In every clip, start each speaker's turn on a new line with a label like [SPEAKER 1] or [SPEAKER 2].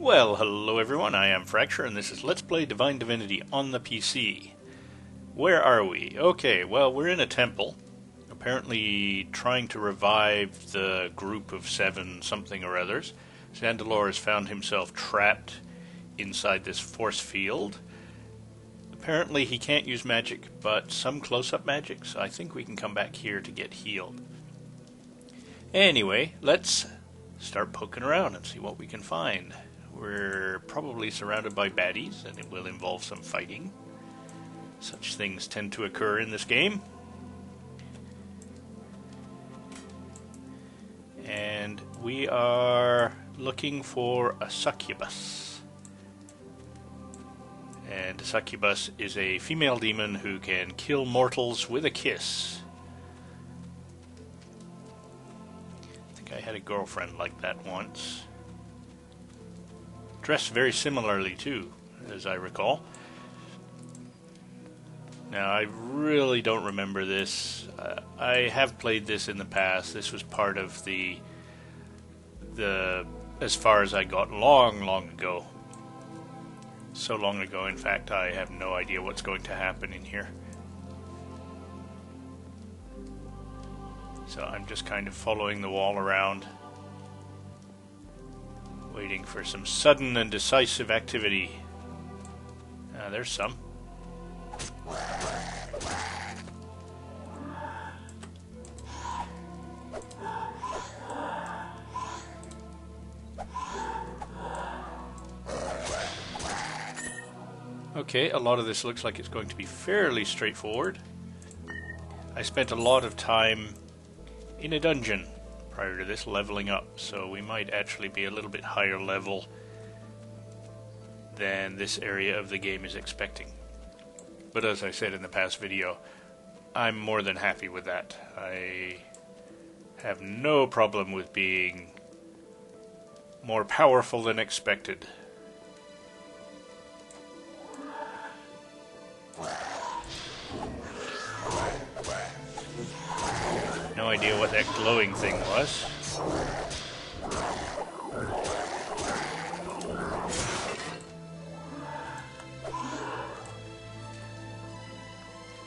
[SPEAKER 1] Well, hello everyone, I am Fracture, and this is Let's Play Divine Divinity on the PC. Where are we? Okay, well, we're in a temple, apparently trying to revive the group of 7 something or others. Zandelor has found himself trapped inside this force field. Apparently he can't use magic, but some close-up magic, so I think we can come back here to get healed. Anyway, let's start poking around and see what we can find. We're probably surrounded by baddies, and it will involve some fighting. Such things tend to occur in this game. And we are looking for a succubus. And a succubus is a female demon who can kill mortals with a kiss. I think I had a girlfriend like that once. Dressed very similarly too, as I recall. Now, I really don't remember this. I have played this in the past. This was part of the as far as I got long ago. So long ago, in fact, I have no idea what's going to happen in here. So I'm just kind of following the wall around, waiting for some sudden and decisive activity. There's some. Okay, a lot of this looks like it's going to be fairly straightforward. I spent a lot of time in a dungeon prior to this, leveling up, so we might actually be a little bit higher level than this area of the game is expecting. But as I said in the past video, I'm more than happy with that. I have no problem with being more powerful than expected. No idea what that glowing thing was.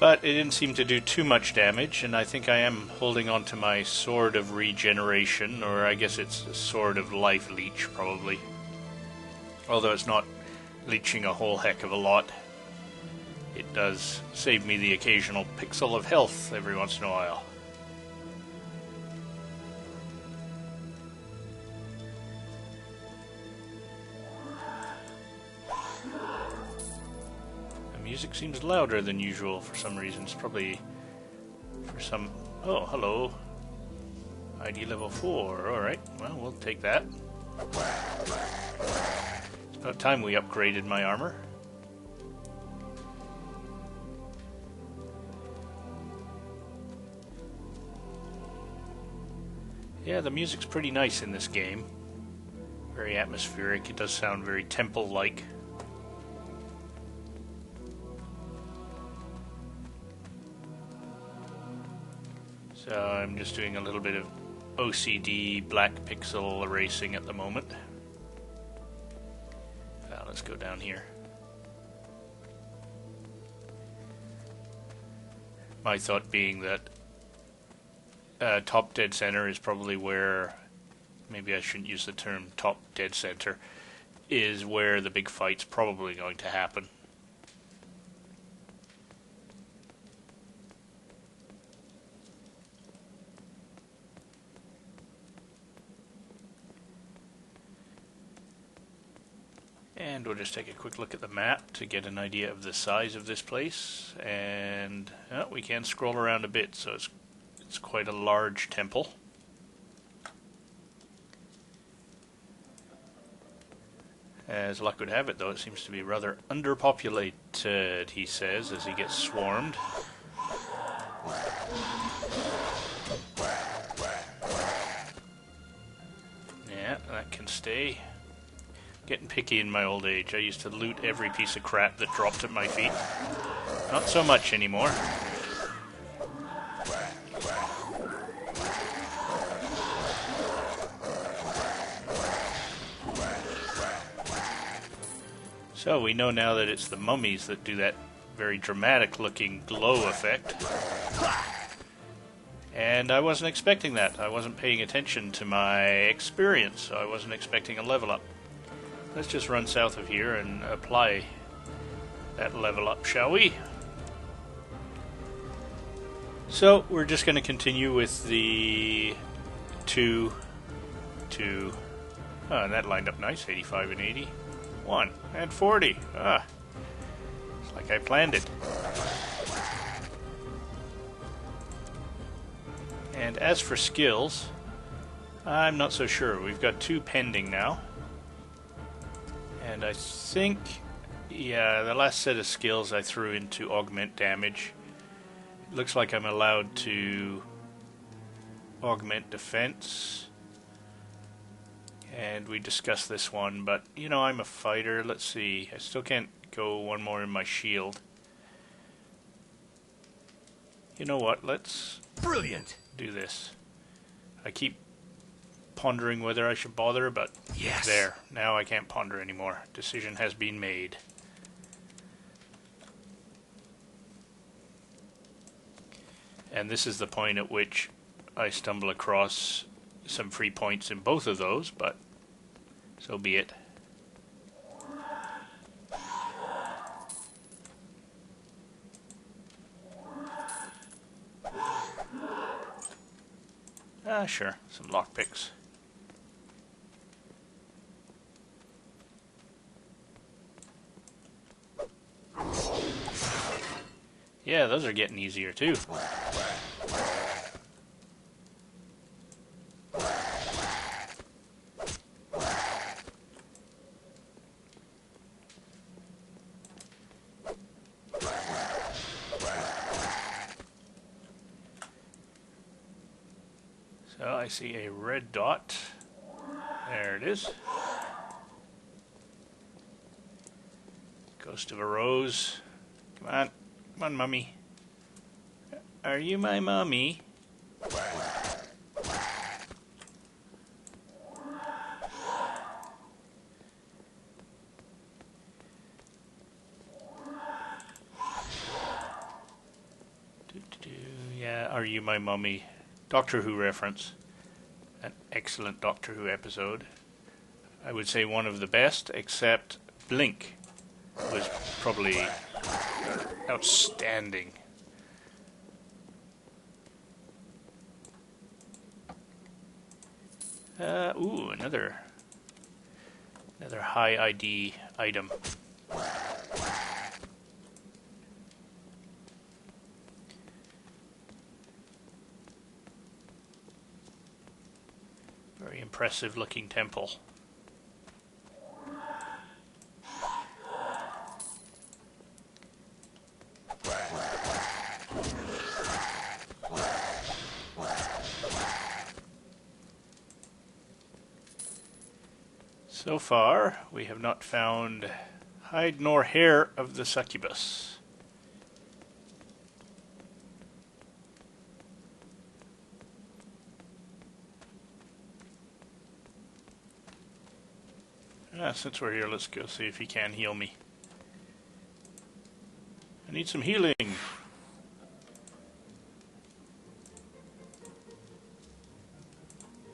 [SPEAKER 1] But it didn't seem to do too much damage, and I think I am holding on to my Sword of Regeneration, or I guess it's a Sword of Life Leech, probably. Although it's not leeching a whole heck of a lot. It does save me the occasional pixel of health every once in a while. Music seems louder than usual for some reason. It's probably for some... Oh, hello. ID level 4. Alright, well, we'll take that. It's about time we upgraded my armor. Yeah, the music's pretty nice in this game. Very atmospheric. It does sound very temple-like. So I'm just doing a little bit of OCD black pixel erasing at the moment. Let's go down here. My thought being that top dead center is probably where, maybe I shouldn't use the term top dead center, is where the big fight's probably going to happen. And we'll just take a quick look at the map to get an idea of the size of this place. And we can scroll around a bit, so it's quite a large temple. As luck would have it, though, it seems to be rather underpopulated, he says, as he gets swarmed. Yeah, that can stay. Getting picky in my old age. I used to loot every piece of crap that dropped at my feet. Not so much anymore. So we know now that it's the mummies that do that very dramatic looking glow effect. And I wasn't expecting that. I wasn't paying attention to my experience, so I wasn't expecting a level up. Let's just run south of here and apply that level up, shall we? So we're just going to continue with the 2, 2. Oh, and that lined up nice. 85 and 80. 1 and 40. Ah, it's like I planned it. And as for skills, I'm not so sure. We've got 2 pending now. And I think, yeah, the last set of skills I threw into augment damage. It looks like I'm allowed to augment defense. And we discussed this one, but, you know, I'm a fighter. Let's see. I still can't go one more in my shield. You know what? Let's... Brilliant! Do this. I keep pondering whether I should bother, but yes. There. Now I can't ponder anymore. Decision has been made. And this is the point at which I stumble across some free points in both of those, but so be it. Ah, sure, some lockpicks. Yeah, those are getting easier too. So I see a red dot. There it is. Ghost of a rose. Come on. Come on, mummy. Are you my mummy? Yeah, are you my mummy? Doctor Who reference. An excellent Doctor Who episode. I would say one of the best, except Blink was probably outstanding. Ooh, another high ID item. Very impressive looking temple. So far, we have not found hide nor hair of the succubus. Since we're here, let's go see if he can heal me. I need some healing.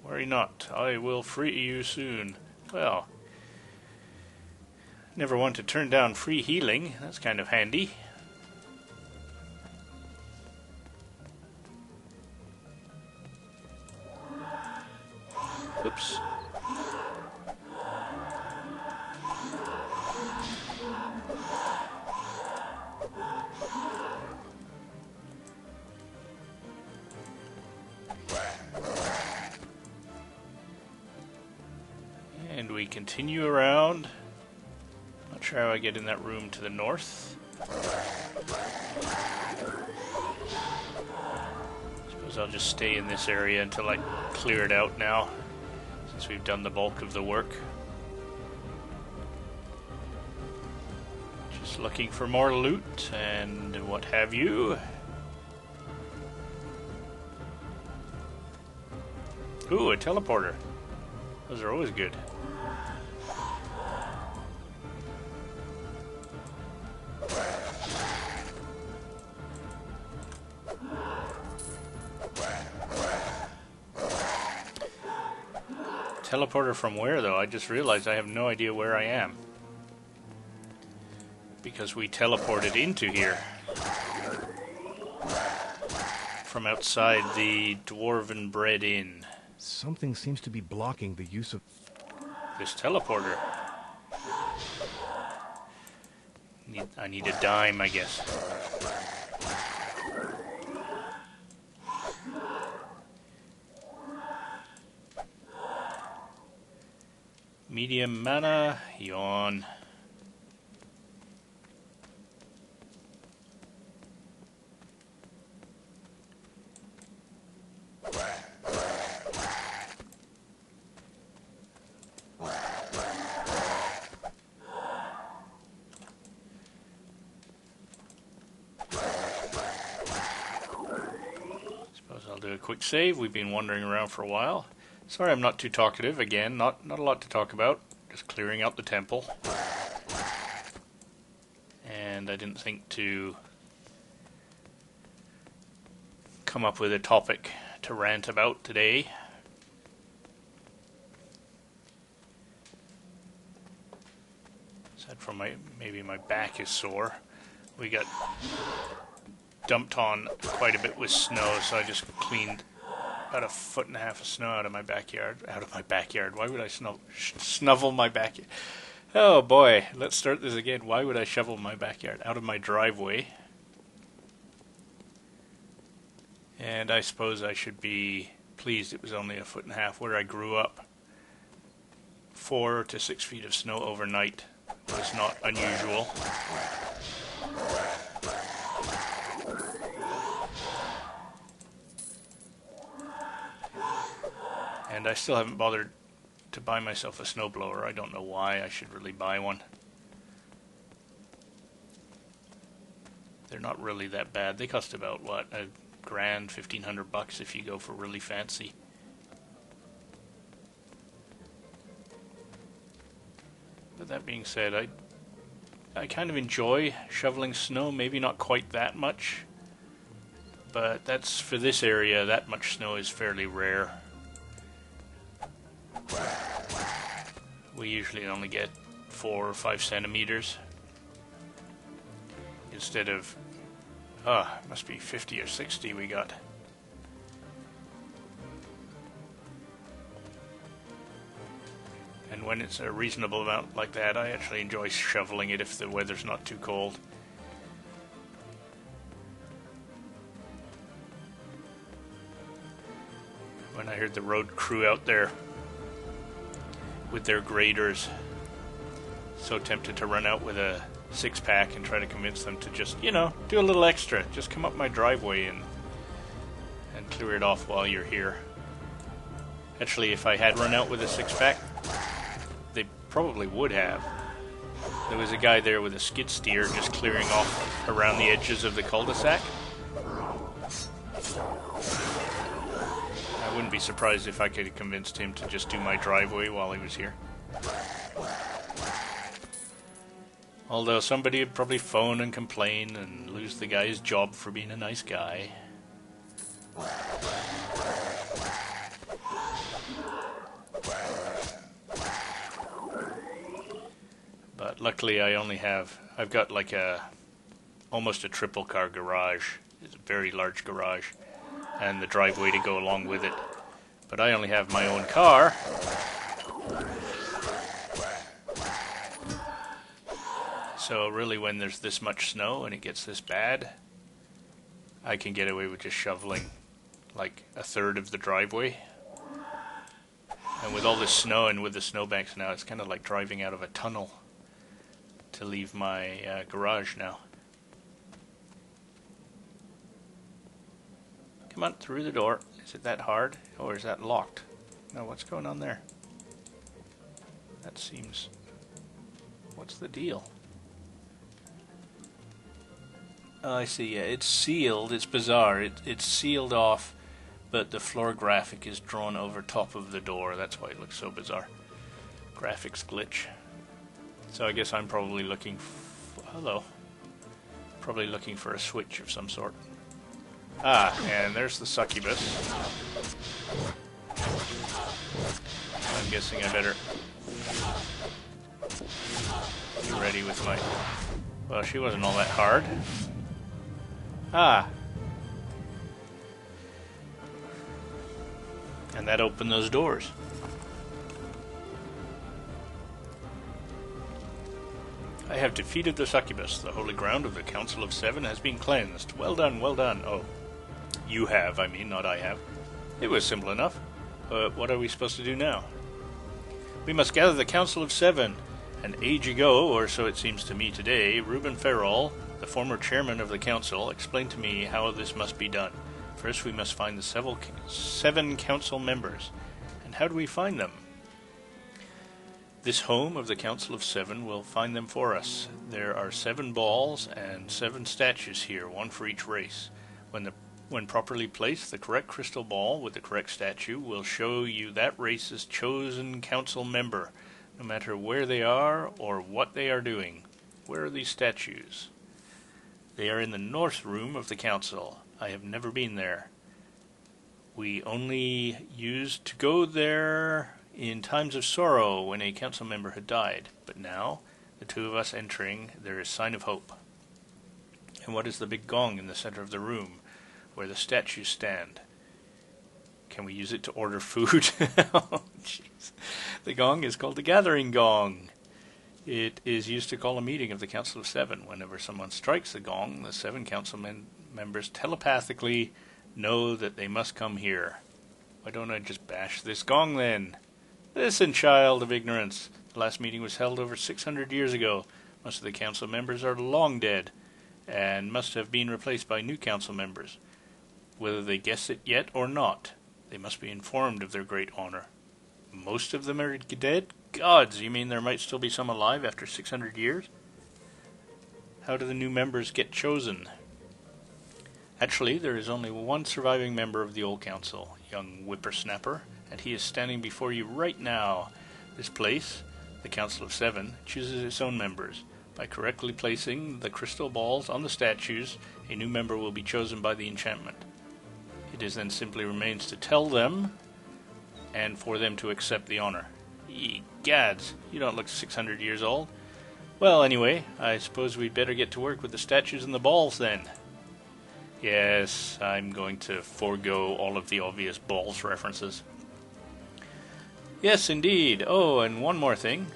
[SPEAKER 1] Worry not, I will free you soon. Well, never want to turn down free healing. That's kind of handy. Oops. And we continue around. Not sure how I get in that room to the north. Suppose I'll just stay in this area until I clear it out now, since we've done the bulk of the work. Just looking for more loot and what have you. Ooh, a teleporter. Those are always good. Teleporter from where, though? I just realized I have no idea where I am. Because we teleported into here. From outside the Dwarven Bread Inn.
[SPEAKER 2] Something seems to be blocking the use of
[SPEAKER 1] This teleporter. I need a dime, I guess. Medium mana, yawn. Do a quick save. We've been wandering around for a while. Sorry I'm not too talkative. Again, not a lot to talk about. Just clearing out the temple. And I didn't think to come up with a topic to rant about today. Aside from maybe my back is sore. We got dumped on quite a bit with snow, so I just cleaned about 1.5 feet of snow out of my backyard. Why would I snuffle my backyard? Oh boy, let's start this again. Why would I shovel my backyard? Out of my driveway. And I suppose I should be pleased it was only 1.5 feet where I grew up. 4 to 6 feet of snow overnight was not unusual. And I still haven't bothered to buy myself a snowblower. I don't know why. I should really buy one. They're not really that bad. They cost about, what, $1,000, $1,500 if you go for really fancy. But that being said, I kind of enjoy shoveling snow. Maybe not quite that much. But that's, for this area, that much snow is fairly rare. We usually only get 4 or 5 centimeters instead of, it must be 50 or 60 we got. And when it's a reasonable amount like that, I actually enjoy shoveling it if the weather's not too cold. When I heard the road crew out there with their graders, so tempted to run out with a 6-pack and try to convince them to just, do a little extra. Just come up my driveway and clear it off while you're here. Actually, if I had run out with a 6-pack, they probably would have. There was a guy there with a skid steer just clearing off around the edges of the cul-de-sac. I wouldn't be surprised if I could have convinced him to just do my driveway while he was here. Although somebody would probably phone and complain and lose the guy's job for being a nice guy. But luckily I've got like almost a triple car garage. It's a very large garage. And the driveway to go along with it. But I only have my own car. So really when there's this much snow and it gets this bad, I can get away with just shoveling like 1/3 of the driveway. And with all this snow and with the snowbanks now, it's kind of like driving out of a tunnel to leave my garage now. Come on, through the door. Is it that hard? Or is that locked? No, what's going on there? That seems... What's the deal? Oh, I see, yeah, it's sealed. It's bizarre. It's sealed off, but the floor graphic is drawn over top of the door. That's why it looks so bizarre. Graphics glitch. So I guess I'm probably looking... Hello. Probably looking for a switch of some sort. Ah, and there's the succubus. And guessing I better be ready with my... Well, she wasn't all that hard. Ah! And that opened those doors. I have defeated the succubus. The holy ground of the Council of Seven has been cleansed. Well done, well done. Oh, you have, I mean, not I have. It was simple enough. But what are we supposed to do now? We must gather the Council of Seven. An age ago, or so it seems to me today, Reuben Farrell, the former chairman of the council, explained to me how this must be done. First, we must find the seven council members. And how do we find them? This home of the Council of Seven will find them for us. There are 7 balls and 7 statues here, one for each race. When properly placed, the correct crystal ball with the correct statue will show you that race's chosen council member, no matter where they are or what they are doing. Where are these statues? They are in the north room of the council. I have never been there. We only used to go there in times of sorrow when a council member had died. But now, the 2 of us entering, there is sign of hope. And what is the big gong in the center of the room, where the statues stand? Can we use it to order food? Oh, jeez. The gong is called the gathering gong. It is used to call a meeting of the Council of Seven. Whenever someone strikes the gong, the 7 council members telepathically know that they must come here. Why don't I just bash this gong then? Listen, child of ignorance. The last meeting was held over 600 years ago. Most of the council members are long dead, and must have been replaced by new council members. Whether they guess it yet or not, they must be informed of their great honor. Most of them are dead? Gods, you mean there might still be some alive after 600 years? How do the new members get chosen? Actually, there is only one surviving member of the old council, young whippersnapper, and he is standing before you right now. This place, the Council of Seven, chooses its own members. By correctly placing the crystal balls on the statues, a new member will be chosen by the enchantment. It is then simply remains to tell them, and for them to accept the honor. Ye gads, you don't look 600 years old. Well, anyway, I suppose we'd better get to work with the statues and the balls then. Yes, I'm going to forego all of the obvious balls references. Yes, indeed. Oh, and one more thing.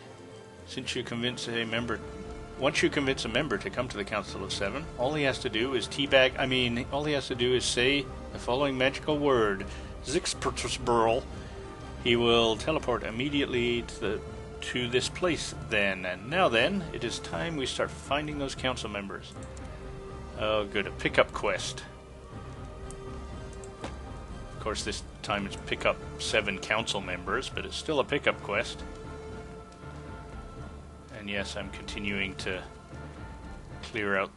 [SPEAKER 1] Once you convince a member to come to the Council of Seven, all he has to do is say the following magical word, Zixx. He will teleport immediately to this place then. And now then, it is time we start finding those council members. Oh, good, a pickup quest. Of course, this time it's pick up 7 council members, but it's still a pickup quest. And yes, I'm continuing to clear out...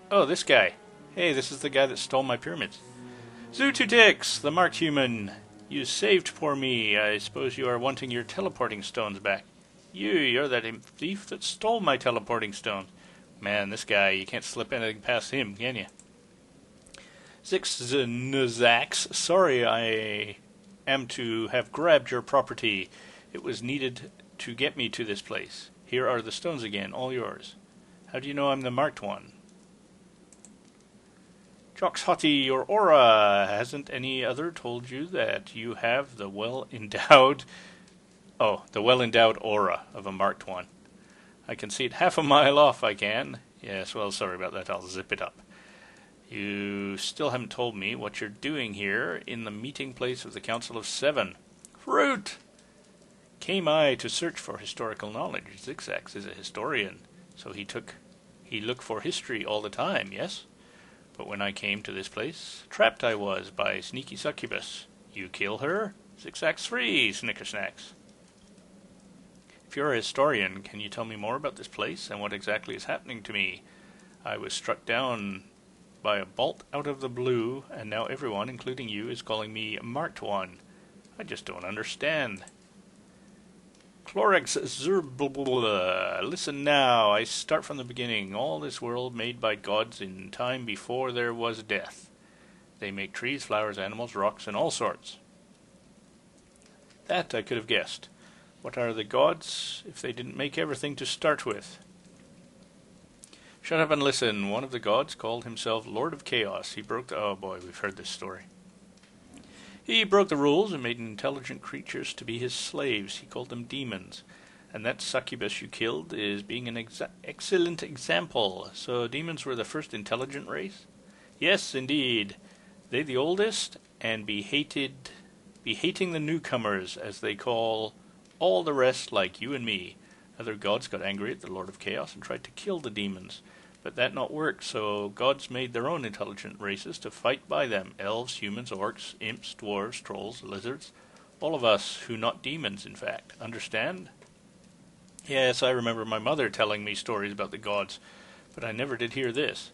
[SPEAKER 1] Oh, this guy. Hey, this is the guy that stole my pyramids. Zootutix, the marked human. You saved poor me. I suppose you are wanting your teleporting stones back. You're that thief that stole my teleporting stones. Man, this guy, you can't slip anything past him, can you? Zixx, sorry I am to have grabbed your property. It was needed to get me to this place. Here are the stones again, all yours. How do you know I'm the marked one? Joxhotty, your aura. Hasn't any other told you that you have the well-endowed aura of a marked one? I can see it half a mile off, I can. Yes, well, sorry about that. I'll zip it up. You still haven't told me what you're doing here in the meeting place of the Council of Seven. Fruit! Came I to search for historical knowledge. Zixx is a historian, so he looked for history all the time, yes? But when I came to this place, trapped I was by a sneaky succubus. You kill her, Zixx free, snickersnacks. If you're a historian, can you tell me more about this place and what exactly is happening to me? I was struck down by a bolt out of the blue, and now everyone, including you, is calling me Marked One. I just don't understand. Clorex listen now, I start from the beginning. All this world made by gods in time before there was death. They make trees, flowers, animals, rocks, and all sorts. That I could have guessed. What are the gods if they didn't make everything to start with? Shut up and listen. One of the gods called himself Lord of Chaos. He broke the... Oh boy, we've heard this story. He broke the rules and made intelligent creatures to be his slaves. He called them demons. And that succubus you killed is being an excellent example. So demons were the first intelligent race? Yes, indeed. They the oldest, and be hating the newcomers, as they call all the rest like you and me. Other gods got angry at the Lord of Chaos and tried to kill the demons. But that not worked, so gods made their own intelligent races to fight by them. Elves, humans, orcs, imps, dwarves, trolls, lizards. All of us who not demons, in fact. Understand? Yes, I remember my mother telling me stories about the gods, but I never did hear this.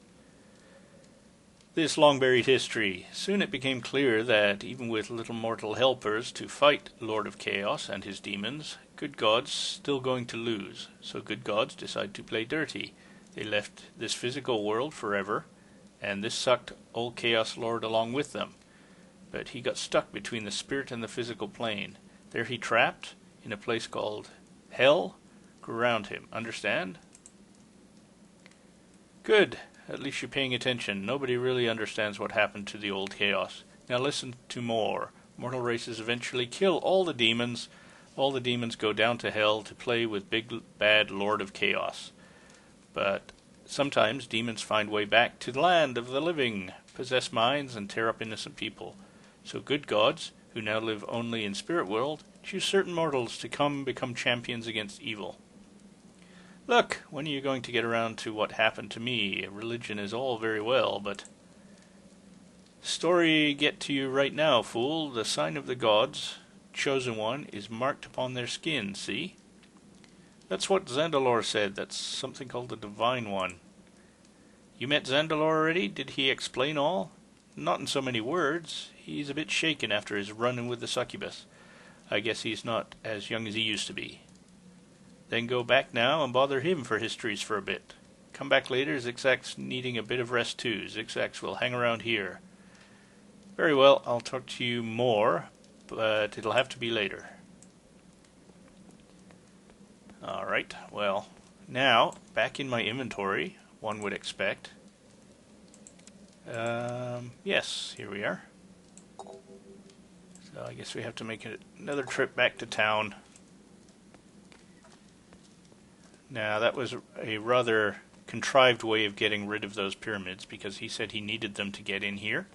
[SPEAKER 1] This long-buried history. Soon it became clear that even with little mortal helpers to fight Lord of Chaos and his demons, good gods still going to lose. So good gods decide to play dirty. They left this physical world forever, and this sucked old Chaos Lord along with them. But he got stuck between the spirit and the physical plane. There he trapped, in a place called Hell, grew around him. Understand? Good. At least you're paying attention. Nobody really understands what happened to the old Chaos. Now listen to more. Mortal races eventually kill all the demons. All the demons go down to Hell to play with big bad Lord of Chaos. But sometimes demons find way back to the land of the living, possess minds, and tear up innocent people. So good gods, who now live only in spirit world, choose certain mortals to become champions against evil. Look, when are you going to get around to what happened to me? Religion is all very well, but... Story get to you right now, fool. The sign of the gods, chosen one, is marked upon their skin, see? That's what Zandalor said. That's something called the Divine One. You met Zandalor already? Did he explain all? Not in so many words. He's a bit shaken after his run-in with the succubus. I guess he's not as young as he used to be. Then go back now and bother him for histories for a bit. Come back later. Zixx needing a bit of rest too. Zixx will hang around here. Very well, I'll talk to you more, but it'll have to be later. Alright, well, now, back in my inventory, one would expect. Yes, here we are. So I guess we have to make another trip back to town. Now, that was a rather contrived way of getting rid of those pyramids, because he said he needed them to get in here.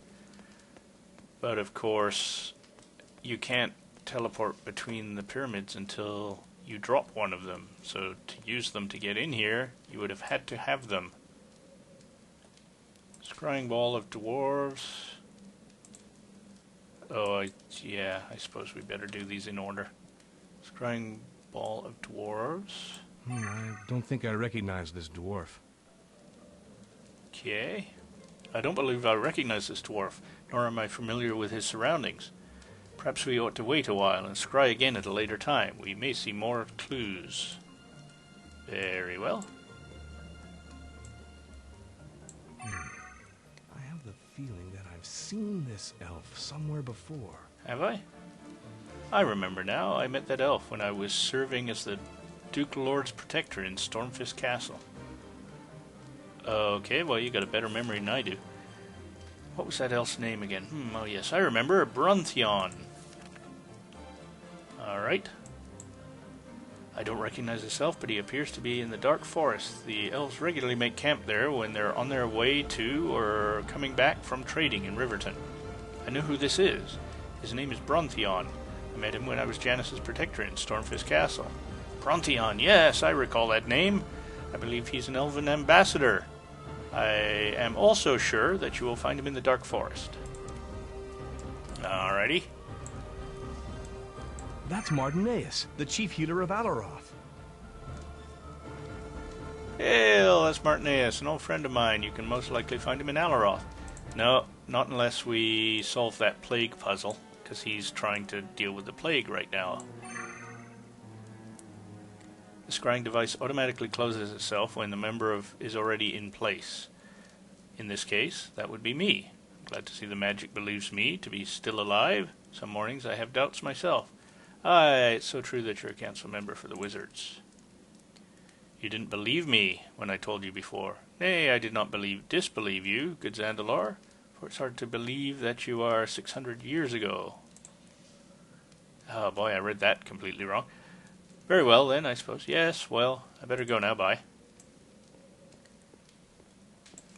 [SPEAKER 1] But, of course, you can't teleport between the pyramids until you drop one of them. So, to use them to get in here, you would have had to have them. Scrying ball of dwarves. Oh, yeah, I suppose we better do these in order. Scrying ball of dwarves.
[SPEAKER 2] I don't think I recognize this dwarf.
[SPEAKER 1] Okay. I don't believe I recognize this dwarf, nor am I familiar with his surroundings. Perhaps we ought to wait a while and scry again at a later time. We may see more clues. Very well.
[SPEAKER 2] I have the feeling that I've seen this elf somewhere before.
[SPEAKER 1] Have I? I remember now. I met that elf when I was serving as the Duke Lord's protector in Stormfist Castle. Okay, well, you got a better memory than I do. What was that elf's name again? Oh yes, I remember. Bruntheon. Alright. I don't recognize this elf, but he appears to be in the Dark Forest. The elves regularly make camp there when they're on their way to or coming back from trading in Riverton. I know who this is. His name is Bruntheon. I met him when I was Janice's protector in Stormfist Castle. Bruntheon, yes, I recall that name. I believe he's an elven ambassador. I am also sure that you will find him in the Dark Forest. Alrighty.
[SPEAKER 2] That's Martineus, the chief healer of Alaroth.
[SPEAKER 1] Hail, that's Martineus, an old friend of mine. You can most likely find him in Alaroth. No, not unless we solve that plague puzzle, because he's trying to deal with the plague right now. The scrying device automatically closes itself when the member is already in place. In this case, that would be me. I'm glad to see the magic believes me to be still alive. Some mornings I have doubts myself. Aye, it's so true that you're a council member for the wizards. You didn't believe me when I told you before. Nay, I did not disbelieve you, good Zandalar, for it's hard to believe that you are 600 years ago. Oh boy, I read that completely wrong. Very well then, I suppose. Yes, well, I better go now, bye.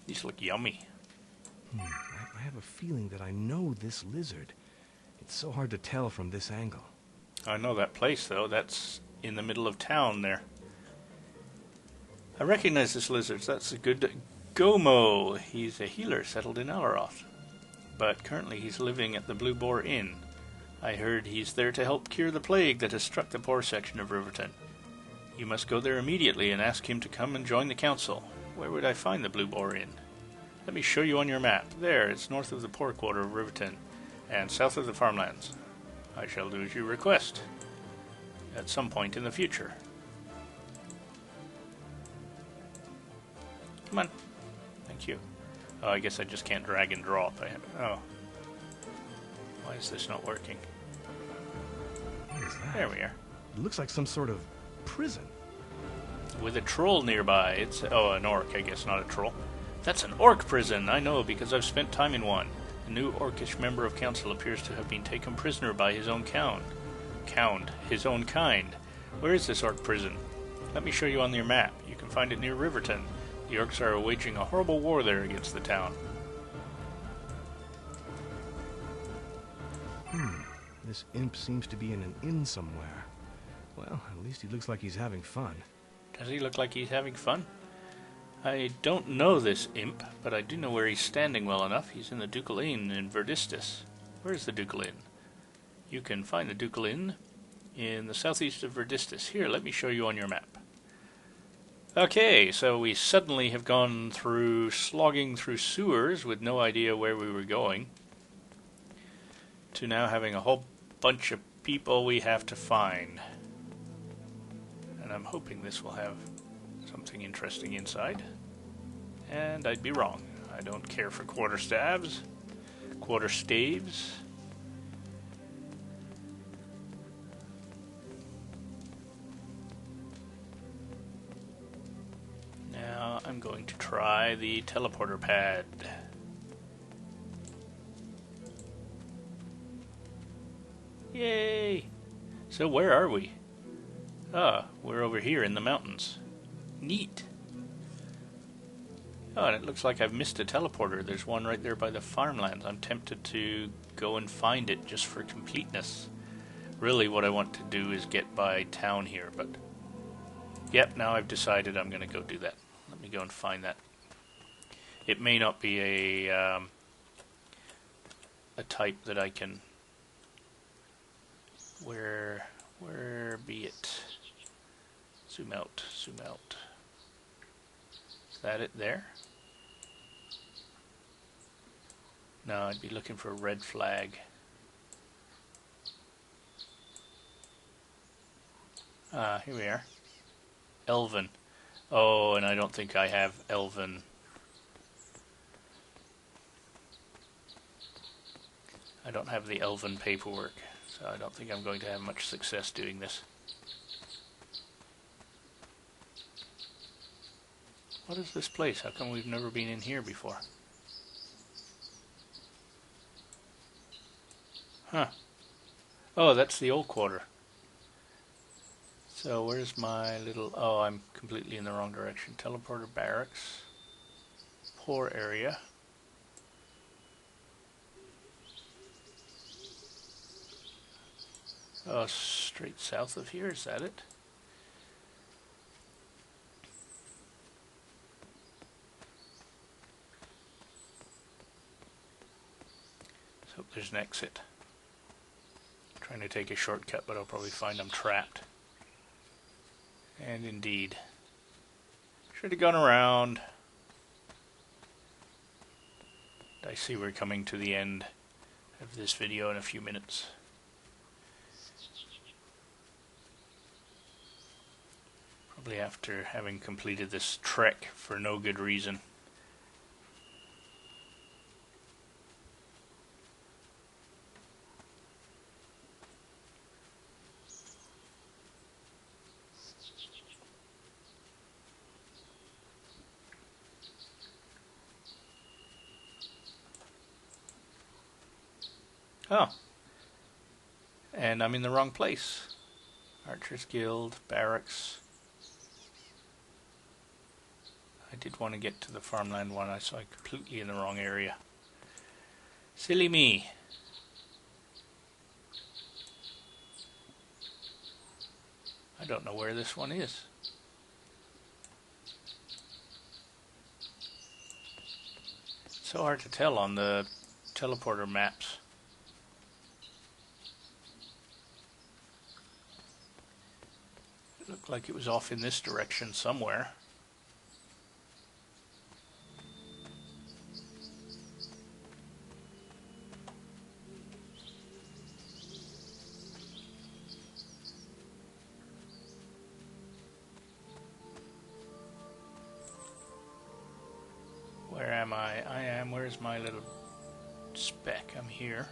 [SPEAKER 1] These look yummy.
[SPEAKER 2] I have a feeling that I know this lizard. It's so hard to tell from this angle.
[SPEAKER 1] I know that place, though. That's in the middle of town there. I recognize this lizard. That's a good Gomo. He's a healer settled in Alaroth. But currently he's living at the Blue Boar Inn. I heard he's there to help cure the plague that has struck the poor section of Riverton. You must go there immediately and ask him to come and join the council. Where would I find the Blue Boar Inn? Let me show you on your map. There, it's north of the poor quarter of Riverton, and south of the farmlands. I shall do as you request, at some point in the future. Come on. Thank you. Oh, I guess I just can't drag and drop. Oh. Why is this not working?
[SPEAKER 2] What is that?
[SPEAKER 1] There we are.
[SPEAKER 2] It looks like some sort of prison.
[SPEAKER 1] With a troll nearby. It's an orc, I guess, not a troll. That's an orc prison, I know, because I've spent time in one. The new orcish member of council appears to have been taken prisoner by his own his own kind. Where is this orc prison? Let me show you on your map. You can find it near Riverton. The orcs are waging a horrible war there against the town.
[SPEAKER 2] This imp seems to be in an inn somewhere. Well, at least he looks like he's having fun.
[SPEAKER 1] Does he look like he's having fun? I don't know this imp, but I do know where he's standing well enough. He's in the Ducal Inn in Verdistis. Where's the Ducal Inn? You can find the Ducal Inn in the southeast of Verdistis. Here, let me show you on your map. Okay, so we suddenly have gone through slogging through sewers with no idea where we were going, to now having a whole bunch of people we have to find. And I'm hoping this will have something interesting inside. And I'd be wrong. I don't care for quarterstaves. Now I'm going to try the teleporter pad. Yay! So where are we? Ah, we're over here in the mountains. Neat. Oh, and it looks like I've missed a teleporter. There's one right there by the farmlands. I'm tempted to go and find it just for completeness. Really what I want to do is get by town here, but... Yep, now I've decided I'm going to go do that. Let me go and find that. It may not be a type that I can... Where be it? Zoom out. Is that it there? No, I'd be looking for a red flag. Here we are. Elven. Oh, and I don't think I have Elven. I don't have the Elven paperwork, so I don't think I'm going to have much success doing this. What is this place? How come we've never been in here before? Huh. Oh, that's the old quarter. So where's my little... Oh, I'm completely in the wrong direction. Teleporter barracks. Poor area. Oh, straight south of here, is that it? Let's hope there's an exit. I'm trying to take a shortcut, but I'll probably find I'm trapped. And indeed. Should have gone around. I see we're coming to the end of this video in a few minutes. Probably after having completed this trek for no good reason. Oh. And I'm in the wrong place. Archers Guild, Barracks. I did want to get to the farmland one, so I'm completely in the wrong area. Silly me. I don't know where this one is. It's so hard to tell on the teleporter maps. It looked like it was off in this direction somewhere. Where am I? Where's my little speck? I'm here.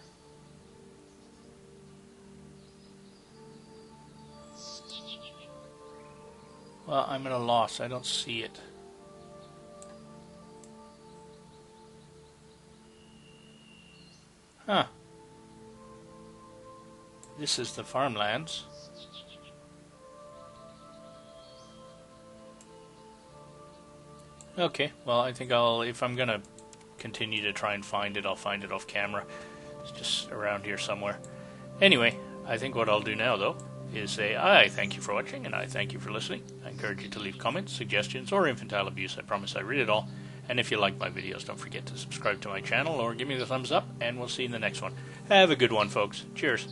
[SPEAKER 1] Well, I'm at a loss. I don't see it. Huh. This is the farmlands. Okay, well, I think if I'm gonna continue to try and find it, I'll find it off camera. It's just around here somewhere. Anyway, I think what I'll do now, though, is say I thank you for watching, and I thank you for listening. I encourage you to leave comments, suggestions, or infantile abuse. I promise I read it all. And if you like my videos, don't forget to subscribe to my channel or give me the thumbs up, and we'll see you in the next one. Have a good one, folks. Cheers.